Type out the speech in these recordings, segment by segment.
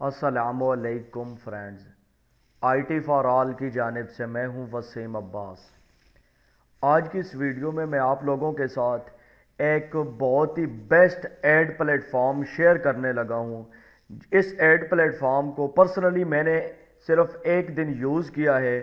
अस्सलामुअलैकुम friends. IT for all की जानिब से मैं हूं वसीम अब्बास। आज की इस वीडियो में मैं आप लोगों के साथ एक बहुत ही बेस्ट एड प्लेटफॉर्म शेयर करने लगा हूं। इस एड प्लेटफॉर्म को पर्सनली मैंने सिर्फ एक दिन यूज़ किया है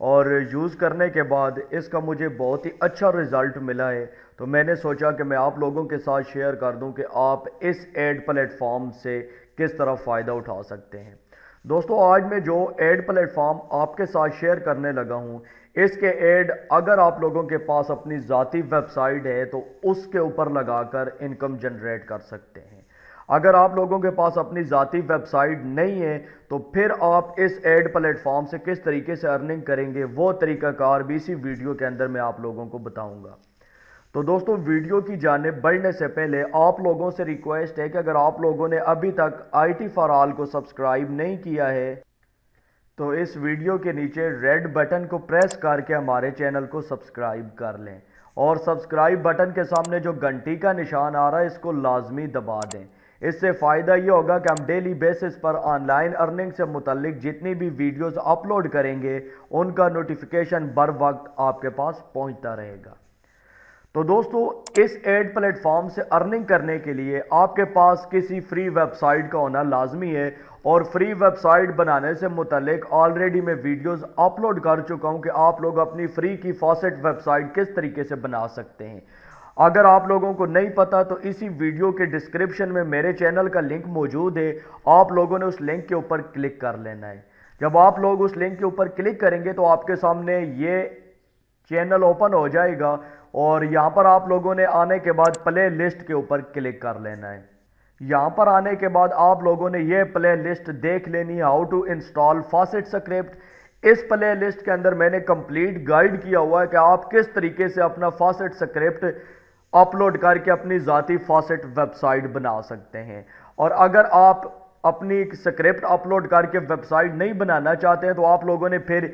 और यूज़ करने के बाद इसका मुझे बहुत ही अच्छा रिज़ल्ट मिला है। तो मैंने सोचा कि मैं आप लोगों के साथ शेयर कर दूं कि आप इस एड प्लेटफॉर्म से किस तरह फ़ायदा उठा सकते हैं। दोस्तों, आज मैं जो एड प्लेटफॉर्म आपके साथ शेयर करने लगा हूं, इसके एड अगर आप लोगों के पास अपनी ज़ाती वेबसाइट है तो उसके ऊपर लगाकर इनकम जनरेट कर सकते हैं। अगर आप लोगों के पास अपनी ज़ाती वेबसाइट नहीं है तो फिर आप इस एड प्लेटफॉर्म से किस तरीके से अर्निंग करेंगे, वो तरीकाकार भी इसी वीडियो के अंदर मैं आप लोगों को बताऊंगा। तो दोस्तों, वीडियो की जानिब बढ़ने से पहले आप लोगों से रिक्वेस्ट है कि अगर आप लोगों ने अभी तक आईटी फॉर ऑल को सब्सक्राइब नहीं किया है तो इस वीडियो के नीचे रेड बटन को प्रेस करके हमारे चैनल को सब्सक्राइब कर लें और सब्सक्राइब बटन के सामने जो घंटी का निशान आ रहा है इसको लाजमी दबा दें। इससे फ़ायदा ये होगा कि हम डेली बेसिस पर ऑनलाइन अर्निंग से मुतल्लिक जितनी भी वीडियोस अपलोड करेंगे उनका नोटिफिकेशन बर वक्त आपके पास पहुंचता रहेगा। तो दोस्तों, इस एड प्लेटफॉर्म से अर्निंग करने के लिए आपके पास किसी फ्री वेबसाइट का होना लाजमी है और फ्री वेबसाइट बनाने से मुतल्लिक ऑलरेडी मैं वीडियोस अपलोड कर चुका हूं कि आप लोग अपनी फ्री की फॉसेट वेबसाइट किस तरीके से बना सकते हैं। अगर आप लोगों को नहीं पता तो इसी वीडियो के डिस्क्रिप्शन में मेरे चैनल का लिंक मौजूद है, आप लोगों ने उस लिंक के ऊपर क्लिक कर लेना है। जब आप लोग उस लिंक के ऊपर क्लिक करेंगे तो आपके सामने ये चैनल ओपन हो जाएगा और यहाँ पर आप लोगों ने आने के बाद प्ले लिस्ट के ऊपर क्लिक कर लेना है। यहाँ पर आने के बाद आप लोगों ने ये प्ले लिस्ट देख लेनी है, how to install faucet script. इस प्ले लिस्ट के अंदर मैंने कंप्लीट गाइड किया हुआ है कि आप किस तरीके से अपना फॉसेट स्क्रिप्ट अपलोड करके अपनी ज़ाती फॉसेट वेबसाइट बना सकते हैं। और अगर आप अपनी स्क्रिप्ट अपलोड करके वेबसाइट नहीं बनाना चाहते हैं तो आप लोगों ने फिर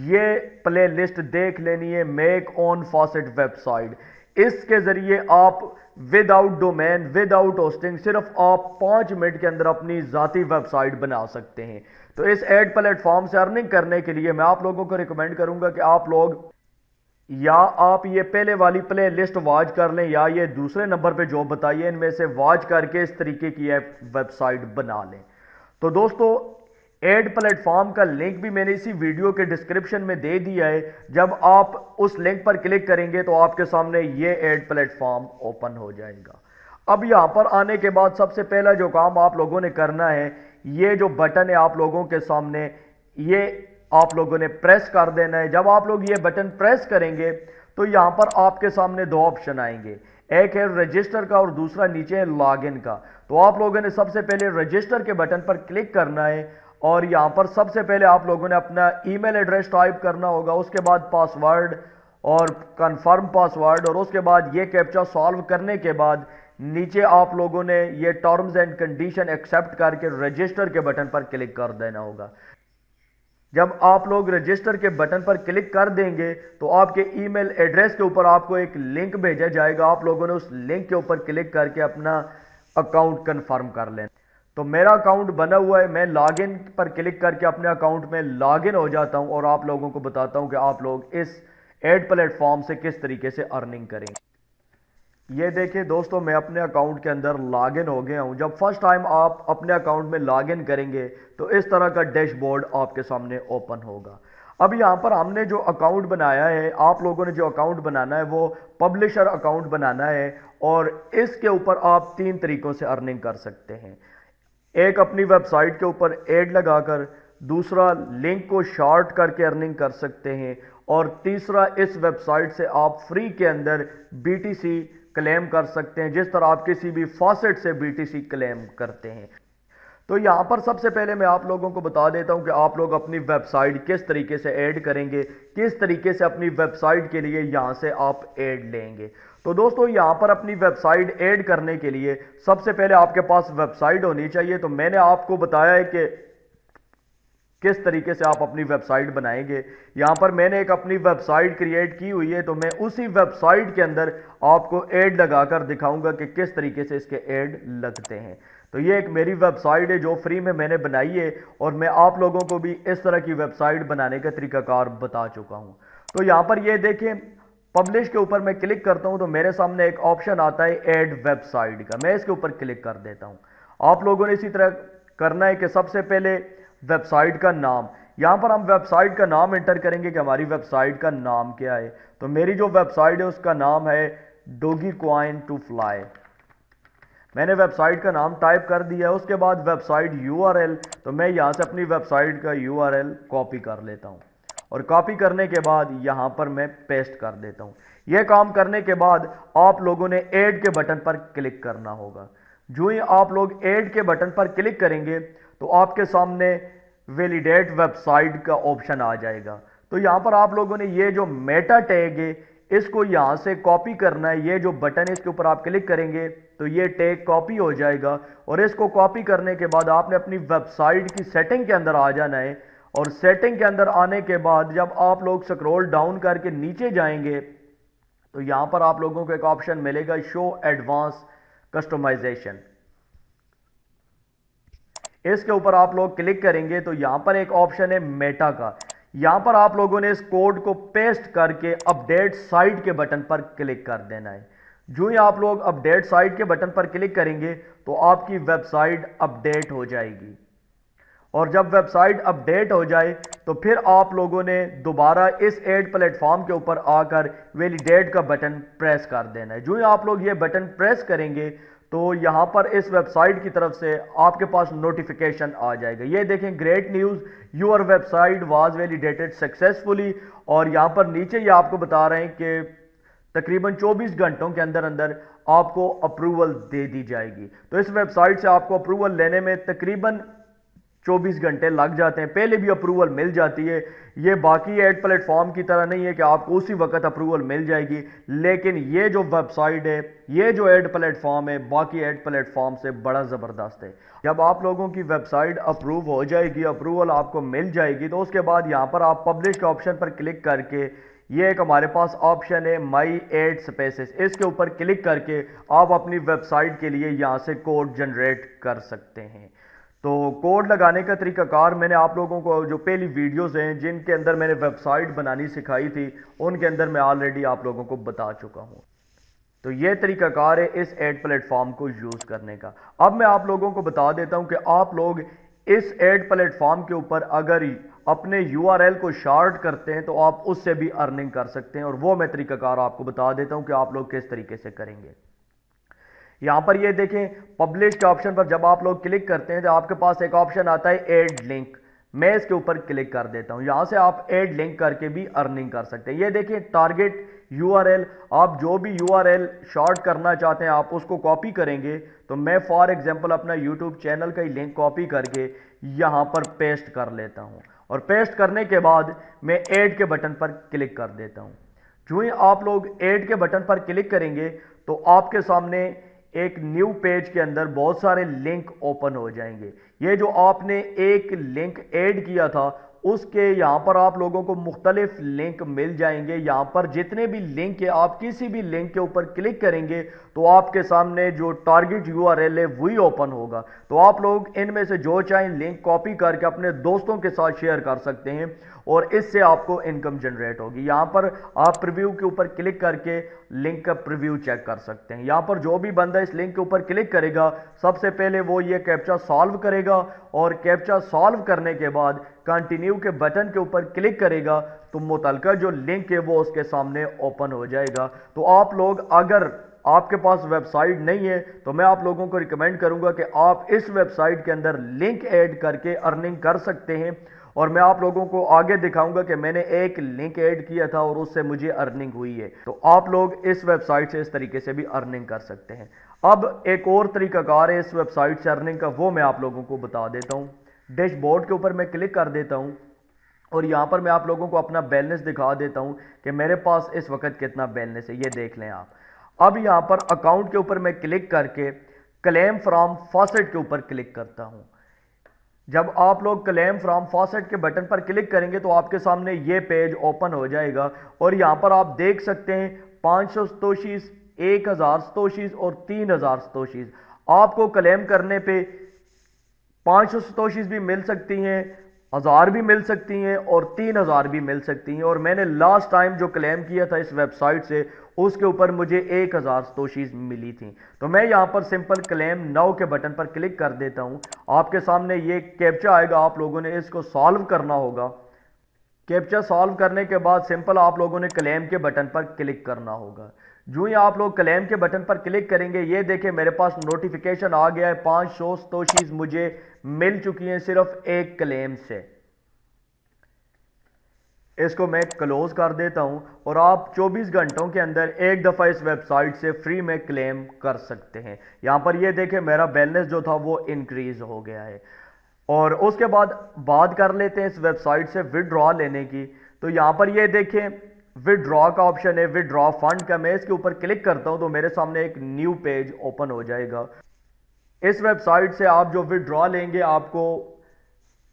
ये प्ले लिस्ट देख लेनी है, मेक ऑन फॉसेट वेबसाइट। इसके ज़रिए आप विदाउट डोमेन, विदाउट होस्टिंग, सिर्फ आप 5 मिनट के अंदर अपनी ज़ाती वेबसाइट बना सकते हैं। तो इस एड प्लेटफॉर्म से अर्निंग करने के लिए मैं आप लोगों को रिकमेंड करूंगा कि आप लोग या आप ये पहले वाली प्ले लिस्ट वॉच कर लें या ये दूसरे नंबर पे जो बताइए इनमें से वॉच करके इस तरीके की वेबसाइट बना लें। तो दोस्तों, एड प्लेटफॉर्म का लिंक भी मैंने इसी वीडियो के डिस्क्रिप्शन में दे दिया है। जब आप उस लिंक पर क्लिक करेंगे तो आपके सामने ये एड प्लेटफॉर्म ओपन हो जाएगा। अब यहां पर आने के बाद सबसे पहला जो काम आप लोगों ने करना है, ये जो बटन है आप लोगों के सामने, ये आप लोगों ने प्रेस कर देना है। जब आप लोग ये बटन प्रेस करेंगे तो यहां पर आपके सामने 2 ऑप्शन आएंगे, एक है रजिस्टर का और दूसरा नीचे है लॉगिन का। तो आप लोगों ने सबसे पहले रजिस्टर के बटन पर क्लिक करना है और यहां पर सबसे पहले आप लोगों ने अपना ईमेल एड्रेस टाइप करना होगा, उसके बाद पासवर्ड और कंफर्म पासवर्ड, और उसके बाद ये कैप्चा सॉल्व करने के बाद नीचे आप लोगों ने ये टर्म्स एंड कंडीशन एक्सेप्ट करके रजिस्टर के बटन पर क्लिक कर देना होगा। जब आप लोग रजिस्टर के बटन पर क्लिक कर देंगे तो आपके ईमेल एड्रेस के ऊपर आपको एक लिंक भेजा जाएगा। आप लोगों ने उस लिंक के ऊपर क्लिक करके अपना अकाउंट कंफर्म कर लेना। तो मेरा अकाउंट बना हुआ है, मैं लॉगिन पर क्लिक करके अपने अकाउंट में लॉगिन हो जाता हूं और आप लोगों को बताता हूं कि आप लोग इस एड प्लेटफॉर्म से किस तरीके से अर्निंग करेंगे। ये देखिए दोस्तों, मैं अपने अकाउंट के अंदर लॉगिन हो गया हूं। जब फर्स्ट टाइम आप अपने अकाउंट में लॉगिन करेंगे तो इस तरह का डैशबोर्ड आपके सामने ओपन होगा। अब यहां पर हमने जो अकाउंट बनाया है, आप लोगों ने जो अकाउंट बनाना है वो पब्लिशर अकाउंट बनाना है और इसके ऊपर आप 3 तरीकों से अर्निंग कर सकते हैं। एक अपनी वेबसाइट के ऊपर एड लगाकर, दूसरा लिंक को शॉर्ट करके अर्निंग कर सकते हैं और तीसरा इस वेबसाइट से आप फ्री के अंदर बीटीसी क्लेम कर सकते हैं, जिस तरह आप किसी भी फॉसेट से बीटीसी क्लेम करते हैं। तो यहां पर सबसे पहले मैं आप लोगों को बता देता हूं कि आप लोग अपनी वेबसाइट किस तरीके से ऐड करेंगे, किस तरीके से अपनी वेबसाइट के लिए यहां से आप ऐड लेंगे। तो दोस्तों, यहां पर अपनी वेबसाइट ऐड करने के लिए सबसे पहले आपके पास वेबसाइट होनी चाहिए। तो मैंने आपको बताया है कि किस तरीके से आप अपनी वेबसाइट बनाएंगे। यहां पर मैंने एक अपनी वेबसाइट क्रिएट की हुई है, तो मैं उसी वेबसाइट के अंदर आपको ऐड लगाकर दिखाऊंगा कि किस तरीके से इसके ऐड लगते हैं। तो ये एक मेरी वेबसाइट है जो फ्री में मैंने बनाई है और मैं आप लोगों को भी इस तरह की वेबसाइट बनाने का तरीकाकार बता चुका हूँ। तो यहाँ पर ये देखें, पब्लिश के ऊपर मैं क्लिक करता हूँ तो मेरे सामने एक ऑप्शन आता है ऐड वेबसाइट का। मैं इसके ऊपर क्लिक कर देता हूँ। आप लोगों ने इसी तरह करना है कि सबसे पहले वेबसाइट का नाम, यहाँ पर हम वेबसाइट का नाम एंटर करेंगे कि हमारी वेबसाइट का नाम क्या है। तो मेरी जो वेबसाइट है उसका नाम है डोगीकॉइन टू फ्लाई। मैंने वेबसाइट का नाम टाइप कर दिया है। उसके बाद वेबसाइट यूआरएल, तो मैं यहाँ से अपनी वेबसाइट का यूआरएल कॉपी कर लेता हूँ और कॉपी करने के बाद यहाँ पर मैं पेस्ट कर देता हूँ। यह काम करने के बाद आप लोगों ने ऐड के बटन पर क्लिक करना होगा। जो ही आप लोग ऐड के बटन पर क्लिक करेंगे तो आपके सामने वैलिडेट वेबसाइट का ऑप्शन आ जाएगा। तो यहाँ पर आप लोगों ने ये जो मेटा टैग है इसको यहाँ से कॉपी करना है। ये जो बटन है इसके ऊपर आप क्लिक करेंगे तो ये टैग कॉपी हो जाएगा और इसको कॉपी करने के बाद आपने अपनी वेबसाइट की सेटिंग के अंदर आ जाना है। और सेटिंग के अंदर आने के बाद जब आप लोग स्क्रॉल डाउन करके नीचे जाएंगे तो यहां पर आप लोगों को एक ऑप्शन मिलेगा शो एडवांस कस्टमाइजेशन। इसके ऊपर आप लोग क्लिक करेंगे तो यहां पर एक ऑप्शन है मेटा का। यहां पर आप लोगों ने इस कोड को पेस्ट करके अपडेट साइट के बटन पर क्लिक कर देना है। जो ही आप लोग अपडेट साइट के बटन पर क्लिक करेंगे तो आपकी वेबसाइट अपडेट हो जाएगी। और जब वेबसाइट अपडेट हो जाए तो फिर आप लोगों ने दोबारा इस ऐड प्लेटफॉर्म के ऊपर आकर वैलिडेट का बटन प्रेस कर देना है। जो ही आप लोग ये बटन प्रेस करेंगे तो यहां पर इस वेबसाइट की तरफ से आपके पास नोटिफिकेशन आ जाएगा। ये देखें, great news, your website was validated successfully. और यहां पर नीचे ये आपको बता रहे हैं कि तकरीबन 24 घंटों के अंदर अंदर आपको अप्रूवल दे दी जाएगी। तो इस वेबसाइट से आपको अप्रूवल लेने में तकरीबन 24 घंटे लग जाते हैं। पहले भी अप्रूवल मिल जाती है। ये बाकी ऐड प्लेटफॉर्म की तरह नहीं है कि आपको उसी वक्त अप्रूवल मिल जाएगी, लेकिन ये जो वेबसाइट है, ये जो ऐड प्लेटफॉर्म है, बाकी ऐड प्लेटफॉर्म से बड़ा ज़बरदस्त है। जब आप लोगों की वेबसाइट अप्रूव हो जाएगी, अप्रूवल आपको मिल जाएगी, तो उसके बाद यहाँ पर आप पब्लिश के ऑप्शन पर क्लिक करके, ये एक हमारे पास ऑप्शन है माई एड स्पेसेस, इसके ऊपर क्लिक करके आप अपनी वेबसाइट के लिए यहाँ से कोड जनरेट कर सकते हैं। तो कोड लगाने का तरीकाकार मैंने आप लोगों को जो पहली वीडियोस हैं जिनके अंदर मैंने वेबसाइट बनानी सिखाई थी उनके अंदर मैं ऑलरेडी आप लोगों को बता चुका हूं। तो ये तरीकाकार है इस ऐड प्लेटफॉर्म को यूज करने का। अब मैं आप लोगों को बता देता हूं कि आप लोग इस ऐड प्लेटफॉर्म के ऊपर अगर अपने यूआरएल को शार्ट करते हैं तो आप उससे भी अर्निंग कर सकते हैं, और वो मैं तरीकाकार आपको बता देता हूं कि आप लोग किस तरीके से करेंगे। यहां पर ये देखें, पब्लिश के ऑप्शन पर जब आप लोग क्लिक करते हैं तो आपके पास एक ऑप्शन आता है ऐड लिंक। मैं इसके ऊपर क्लिक कर देता हूं। यहां से आप ऐड लिंक करके भी अर्निंग कर सकते हैं। ये देखें, टारगेट यूआरएल, आप जो भी यूआरएल शॉर्ट करना चाहते हैं आप उसको कॉपी करेंगे। तो मैं फॉर एग्जांपल अपना यूट्यूब चैनल का ही लिंक कॉपी करके यहां पर पेस्ट कर लेता हूं, और पेस्ट करने के बाद मैं ऐड के बटन पर क्लिक कर देता हूं। जो ही आप लोग ऐड के बटन पर क्लिक करेंगे तो आपके सामने एक न्यू पेज के अंदर बहुत सारे लिंक ओपन हो जाएंगे। ये जो आपने एक लिंक ऐड किया था उसके यहाँ पर आप लोगों को मुख्तलिफ लिंक मिल जाएंगे। यहाँ पर जितने भी लिंक है, आप किसी भी लिंक के ऊपर क्लिक करेंगे तो आपके सामने जो टारगेट यूआरएल है वही ओपन होगा। तो आप लोग इनमें से जो चाहें लिंक कॉपी करके अपने दोस्तों के साथ शेयर कर सकते हैं और इससे आपको इनकम जनरेट होगी। यहाँ पर आप प्रीव्यू के ऊपर क्लिक करके लिंक का प्रीव्यू चेक कर सकते हैं। यहाँ पर जो भी बंदा इस लिंक के ऊपर क्लिक करेगा सबसे पहले वो ये कैप्चा सॉल्व करेगा, और कैप्चा सॉल्व करने के बाद कंटिन्यू के बटन के ऊपर क्लिक करेगा तो मुतलका जो लिंक है वो उसके सामने ओपन हो जाएगा। तो आप लोग, अगर आपके पास वेबसाइट नहीं है तो मैं आप लोगों को रिकमेंड करूंगा कि आप इस वेबसाइट के अंदर लिंक ऐड करके अर्निंग कर सकते हैं। और मैं आप लोगों को आगे दिखाऊंगा कि मैंने एक लिंक ऐड किया था और उससे मुझे अर्निंग हुई है। तो आप लोग इस वेबसाइट से इस तरीके से भी अर्निंग कर सकते हैं। अब एक और तरीकाकार है इस वेबसाइट से अर्निंग का, वो मैं आप लोगों को बता देता हूँ। डैशबोर्ड के ऊपर मैं क्लिक कर देता हूँ और यहाँ पर मैं आप लोगों को अपना बैलेंस दिखा देता हूँ कि मेरे पास इस वक्त कितना बैलेंस है, ये देख लें आप। अब यहाँ पर अकाउंट के ऊपर मैं क्लिक करके क्लेम फ्रॉम फॉसेट के ऊपर क्लिक करता हूँ। जब आप लोग क्लेम फ्रॉम फॉसेट के बटन पर क्लिक करेंगे तो आपके सामने ये पेज ओपन हो जाएगा, और यहाँ पर आप देख सकते हैं 500 सतोशीज, 1000 सतोशीज और 3000 सतोशीज। आपको क्लेम करने पे 500 सतोशीज भी मिल सकती हैं, 1000 भी मिल सकती हैं और 3000 भी मिल सकती हैं। और मैंने लास्ट टाइम जो क्लेम किया था इस वेबसाइट से, उसके ऊपर मुझे 1000 सतोशीज मिली थी। तो मैं यहां पर सिंपल क्लेम नाउ के बटन पर क्लिक कर देता हूं। आपके सामने ये कैप्चा आएगा, आप लोगों ने इसको सॉल्व करना होगा। कैप्चा सॉल्व करने के बाद सिंपल आप लोगों ने क्लेम के बटन पर क्लिक करना होगा। जो ही आप लोग क्लेम के बटन पर क्लिक करेंगे, ये देखें मेरे पास नोटिफिकेशन आ गया है, 500 सतोशीज मुझे मिल चुकी हैं सिर्फ एक क्लेम से। इसको मैं क्लोज कर देता हूं और आप 24 घंटों के अंदर एक दफ़ा इस वेबसाइट से फ्री में क्लेम कर सकते हैं। यहां पर ये देखें मेरा बैलेंस जो था वो इंक्रीज हो गया है। और उसके बाद बात कर लेते हैं इस वेबसाइट से विड्रॉ लेने की। तो यहां पर ये देखें विड्रॉ का ऑप्शन है, विड्रॉ फंड का। मैं इसके ऊपर क्लिक करता हूं तो मेरे सामने एक न्यू पेज ओपन हो जाएगा। इस वेबसाइट से आप जो विड्रॉ लेंगे आपको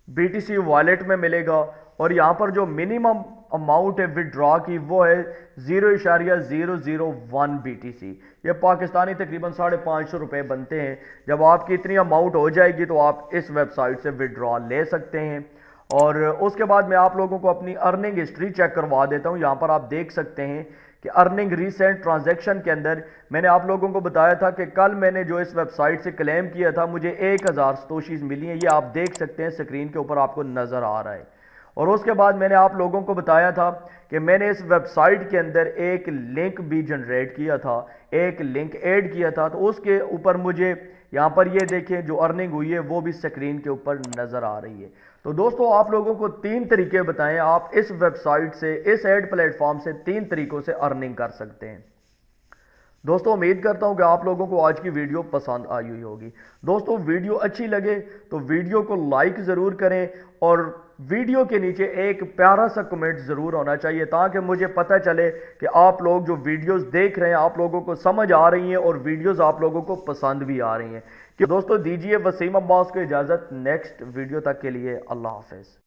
BTC वॉलेट में मिलेगा और यहां पर जो मिनिमम अमाउंट है विड्रॉ की वो है 0.001 BTC। ये पाकिस्तानी तकरीबन 550 रुपए बनते हैं। जब आपकी इतनी अमाउंट हो जाएगी तो आप इस वेबसाइट से विड्रॉ ले सकते हैं। और उसके बाद मैं आप लोगों को अपनी अर्निंग हिस्ट्री चेक करवा देता हूं। यहां पर आप देख सकते हैं कि अर्निंग रिसेंट ट्रांजैक्शन के अंदर मैंने आप लोगों को बताया था कि कल मैंने जो इस वेबसाइट से क्लेम किया था मुझे 1000 सतोशीज मिली हैं। ये आप देख सकते हैं स्क्रीन के ऊपर आपको नजर आ रहा है। और उसके बाद मैंने आप लोगों को बताया था कि मैंने इस वेबसाइट के अंदर एक लिंक भी जनरेट किया था, एक लिंक ऐड किया था। तो उसके ऊपर मुझे यहां पर ये देखें जो अर्निंग हुई है वो भी स्क्रीन के ऊपर नजर आ रही है। तो दोस्तों आप लोगों को 3 तरीके बताएं, आप इस वेबसाइट से, इस एड प्लेटफॉर्म से 3 तरीकों से अर्निंग कर सकते हैं। दोस्तों उम्मीद करता हूं कि आप लोगों को आज की वीडियो पसंद आई हुई होगी। दोस्तों वीडियो अच्छी लगे तो वीडियो को लाइक ज़रूर करें और वीडियो के नीचे एक प्यारा सा कमेंट ज़रूर होना चाहिए ताकि मुझे पता चले कि आप लोग जो वीडियोस देख रहे हैं आप लोगों को समझ आ रही हैं और वीडियोस आप लोगों को पसंद भी आ रही हैं। कि दोस्तों दीजिए वसीम अब्बास को इजाज़त। नेक्स्ट वीडियो तक के लिए अल्लाह हाफ़िज़।